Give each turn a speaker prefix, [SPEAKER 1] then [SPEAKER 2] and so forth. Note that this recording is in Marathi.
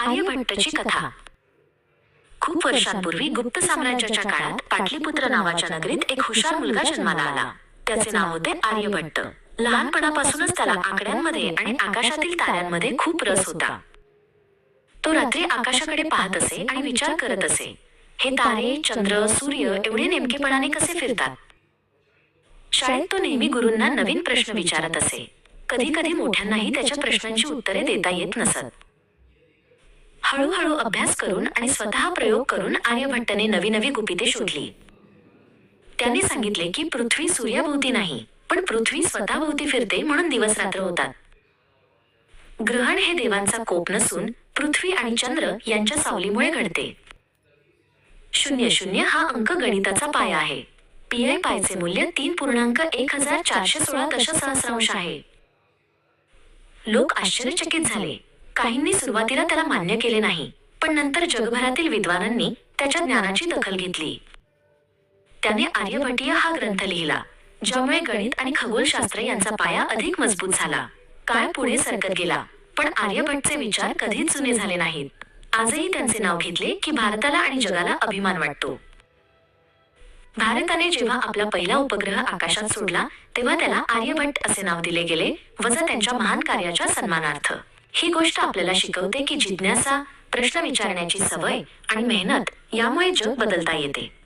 [SPEAKER 1] आर्यभट्टची कथा. खूप वर्षांपूर्वी गुप्त साम्राज्याच्या काळात पाटलीपुत्र नावाच्या नगरीत एक हुशार मुलगा जन्माला आला. त्याचे नाव होते आर्यभट्ट. लहानपणापासूनच त्याला आकड्यांमध्ये आणि आकाशातील ताऱ्यांमध्ये खूप रस होता. तो रात्री आकाशाकडे पाहत असे आणि विचार करत असे, हे तारे, चंद्र, सूर्य एवढे नेमकेपणाने कसे फिरतात. शाळेत तो नेहमी गुरूंना नवीन प्रश्न विचारत असे. कधी कधी मोठ्यांनाही त्याच्या प्रश्नांची उत्तरे देता येत नसत. हळूहळू अभ्यास करून आणि स्वतः प्रयोग करून आर्यभट्टने नवी नवी गुपिते शोधली. त्याने सांगितले की पृथ्वी सूर्याभोवती नाही, पण पृथ्वी स्वतःभोवती फिरते म्हणून दिवस रात्र होतात. ग्रहण हे देवांचा कोप नसून पृथ्वी आणि चंद्र यांच्या सावलीमुळे घडते. 00 हा अंक गणिताचा पाया आहे. पीआय पायचे मूल्य 3.1416 आहे. लोक आश्चर्यचकित झाले. काहींनी सुरुवातीला त्याला मान्य केले नाही, पण नंतर जगभरातील विद्वानांनी त्याच्या ज्ञानाची दखल घेतली. त्याने आर्यभटीय हा ग्रंथ लिहिला, ज्यामुळे गणित आणि खगोलशास्त्र यांचा पाया अधिक मजबूत झाला. काळ पुढे सरकत गेला, पण आर्यभट्टचे विचार कधीच जुने झाले नाहीत. आजही त्यांचे नाव घेतले की भारताला आणि जगाला अभिमान वाटतो. भारताने जेव्हा आपला पहिला उपग्रह आकाशात सोडला तेव्हा त्याला आर्यभट्ट असे नाव दिले गेले, वजा त्यांच्या महान कार्याच्या सन्मानार्थ. ही गोष्ट आपल्याला शिकवते की जिज्ञासा, प्रश्न विचारण्याची सवय आणि मेहनत यामुळे जग बदलता येते.